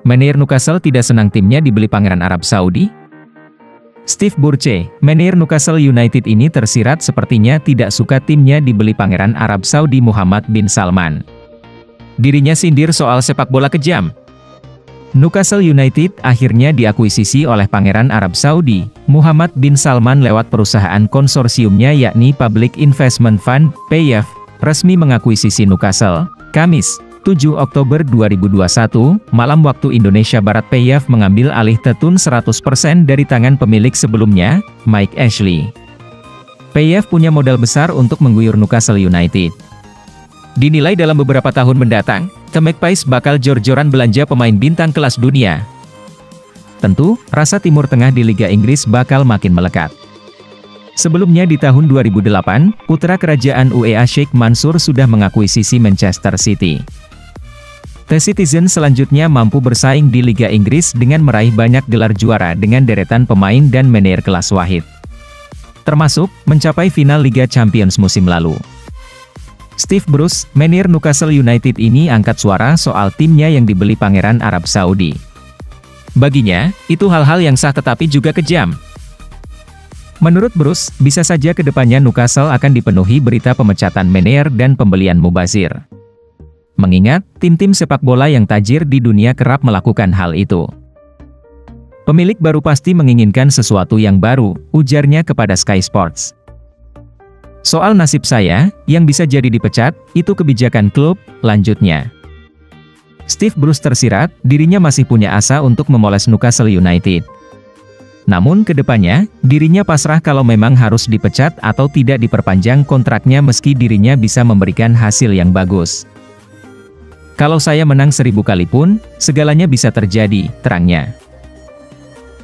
Manajer Newcastle tidak senang timnya dibeli Pangeran Arab Saudi? Steve Bruce, manajer Newcastle United ini tersirat sepertinya tidak suka timnya dibeli Pangeran Arab Saudi Muhammad bin Salman. Dirinya sindir soal sepak bola kejam. Newcastle United akhirnya diakuisisi oleh Pangeran Arab Saudi, Muhammad bin Salman lewat perusahaan konsorsiumnya yakni Public Investment Fund, PIF, resmi mengakuisisi Newcastle, Kamis, 7 Oktober 2021, malam waktu Indonesia Barat. PIF mengambil alih Tetun 100% dari tangan pemilik sebelumnya, Mike Ashley. PIF punya modal besar untuk mengguyur Newcastle United. Dinilai dalam beberapa tahun mendatang, The Magpies bakal jor-joran belanja pemain bintang kelas dunia. Tentu, rasa Timur Tengah di Liga Inggris bakal makin melekat. Sebelumnya di tahun 2008, putra kerajaan UEA Sheikh Mansur sudah mengakuisisi Manchester City. The Citizen selanjutnya mampu bersaing di Liga Inggris dengan meraih banyak gelar juara dengan deretan pemain dan manajer kelas wahid. Termasuk, mencapai final Liga Champions musim lalu. Steve Bruce, manajer Newcastle United ini angkat suara soal timnya yang dibeli Pangeran Arab Saudi. Baginya, itu hal-hal yang sah tetapi juga kejam. Menurut Bruce, bisa saja kedepannya Newcastle akan dipenuhi berita pemecatan manajer dan pembelian mubazir. Mengingat, tim-tim sepak bola yang tajir di dunia kerap melakukan hal itu. Pemilik baru pasti menginginkan sesuatu yang baru, ujarnya kepada Sky Sports. Soal nasib saya, yang bisa jadi dipecat, itu kebijakan klub, lanjutnya. Steve Bruce tersirat, dirinya masih punya asa untuk memoles Newcastle United. Namun kedepannya, dirinya pasrah kalau memang harus dipecat atau tidak diperpanjang kontraknya meski dirinya bisa memberikan hasil yang bagus. Kalau saya menang 1000 kali pun, segalanya bisa terjadi, terangnya.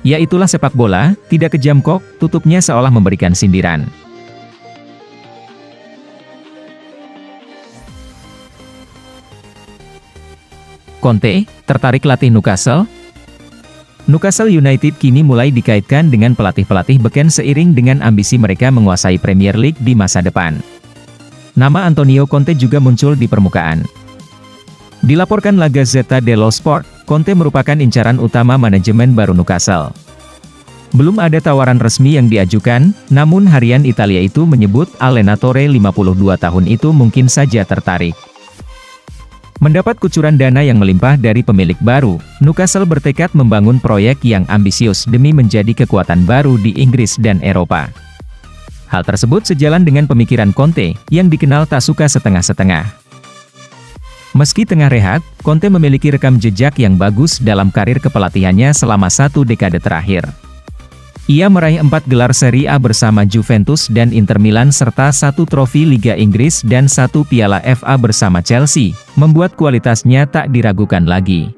Ya itulah sepak bola, tidak kejam kok, tutupnya seolah memberikan sindiran. Conte, tertarik latih Newcastle? Newcastle United kini mulai dikaitkan dengan pelatih-pelatih beken seiring dengan ambisi mereka menguasai Premier League di masa depan. Nama Antonio Conte juga muncul di permukaan. Dilaporkan La Gazzetta dello Sport, Conte merupakan incaran utama manajemen baru Newcastle. Belum ada tawaran resmi yang diajukan, namun harian Italia itu menyebut Allenatore 52 tahun itu mungkin saja tertarik. Mendapat kucuran dana yang melimpah dari pemilik baru, Newcastle bertekad membangun proyek yang ambisius demi menjadi kekuatan baru di Inggris dan Eropa. Hal tersebut sejalan dengan pemikiran Conte, yang dikenal tak suka setengah-setengah. Meski tengah rehat, Conte memiliki rekam jejak yang bagus dalam karir kepelatihannya selama 1 dekade terakhir. Ia meraih 4 gelar Serie A bersama Juventus dan Inter Milan serta 1 trofi Liga Inggris dan 1 piala FA bersama Chelsea, membuat kualitasnya tak diragukan lagi.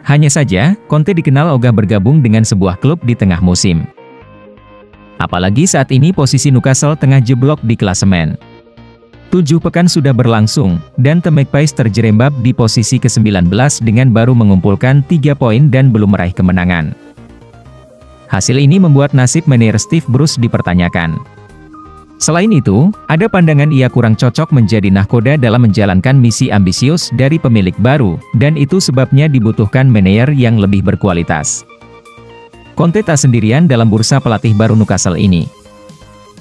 Hanya saja, Conte dikenal ogah bergabung dengan sebuah klub di tengah musim. Apalagi saat ini posisi Newcastle tengah jeblok di klasemen. 7 pekan sudah berlangsung, dan The Magpies terjerembab di posisi ke-19 dengan baru mengumpulkan 3 poin dan belum meraih kemenangan. Hasil ini membuat nasib manajer Steve Bruce dipertanyakan. Selain itu, ada pandangan ia kurang cocok menjadi nahkoda dalam menjalankan misi ambisius dari pemilik baru, dan itu sebabnya dibutuhkan manajer yang lebih berkualitas. Conte tak sendirian dalam bursa pelatih baru Newcastle ini.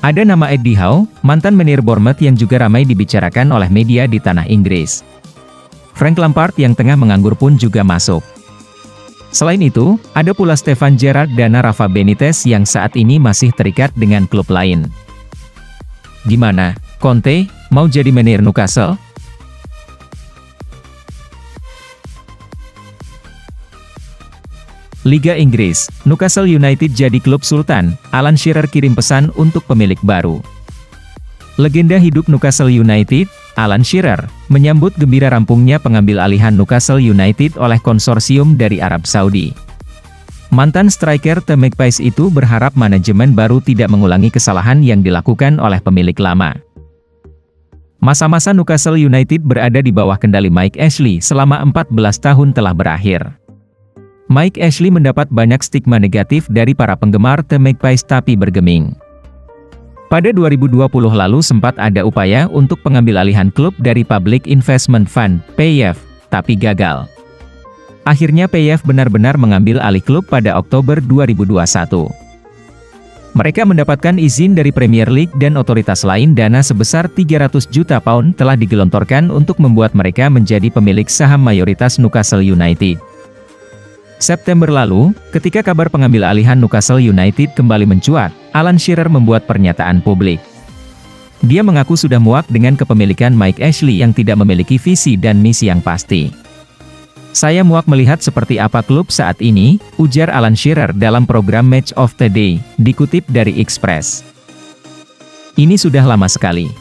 Ada nama Eddie Howe, mantan manajer Bournemouth yang juga ramai dibicarakan oleh media di tanah Inggris. Frank Lampard yang tengah menganggur pun juga masuk. Selain itu, ada pula Steven Gerrard dan Rafa Benitez yang saat ini masih terikat dengan klub lain. Gimana, Conte, mau jadi manajer Newcastle? Liga Inggris, Newcastle United jadi klub sultan, Alan Shearer kirim pesan untuk pemilik baru. Legenda hidup Newcastle United, Alan Shearer, menyambut gembira rampungnya pengambil alihan Newcastle United oleh konsorsium dari Arab Saudi. Mantan striker The Magpies itu berharap manajemen baru tidak mengulangi kesalahan yang dilakukan oleh pemilik lama. Masa-masa Newcastle United berada di bawah kendali Mike Ashley selama 14 tahun telah berakhir. Mike Ashley mendapat banyak stigma negatif dari para penggemar The Magpies tapi bergeming. Pada 2020 lalu sempat ada upaya untuk pengambil alihan klub dari Public Investment Fund, PIF, tapi gagal. Akhirnya PIF benar-benar mengambil alih klub pada Oktober 2021. Mereka mendapatkan izin dari Premier League dan otoritas lain. Dana sebesar 300 juta pound telah digelontorkan untuk membuat mereka menjadi pemilik saham mayoritas Newcastle United. September lalu, ketika kabar pengambil alihan Newcastle United kembali mencuat, Alan Shearer membuat pernyataan publik. Dia mengaku sudah muak dengan kepemilikan Mike Ashley yang tidak memiliki visi dan misi yang pasti. "Saya muak melihat seperti apa klub saat ini," ujar Alan Shearer dalam program Match of the Day, dikutip dari Express. "Ini sudah lama sekali.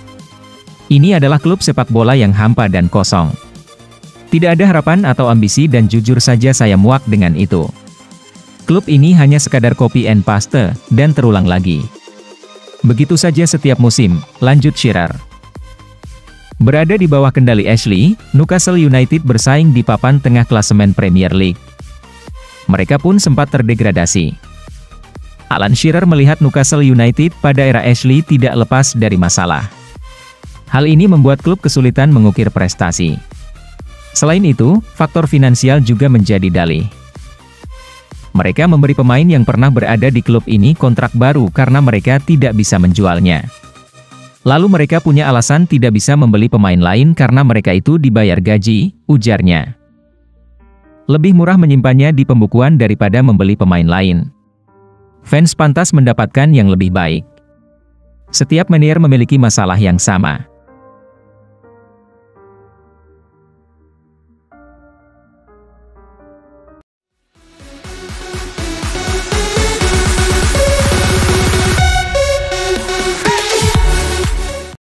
Ini adalah klub sepak bola yang hampa dan kosong. Tidak ada harapan atau ambisi dan jujur saja saya muak dengan itu. Klub ini hanya sekadar copy and paste, dan terulang lagi. Begitu saja setiap musim," lanjut Shearer. Berada di bawah kendali Ashley, Newcastle United bersaing di papan tengah klasemen Premier League. Mereka pun sempat terdegradasi. Alan Shearer melihat Newcastle United pada era Ashley tidak lepas dari masalah. Hal ini membuat klub kesulitan mengukir prestasi. Selain itu, faktor finansial juga menjadi dalih. Mereka memberi pemain yang pernah berada di klub ini kontrak baru karena mereka tidak bisa menjualnya. Lalu mereka punya alasan tidak bisa membeli pemain lain karena mereka itu dibayar gaji, ujarnya. Lebih murah menyimpannya di pembukuan daripada membeli pemain lain. Fans pantas mendapatkan yang lebih baik. Setiap manajer memiliki masalah yang sama.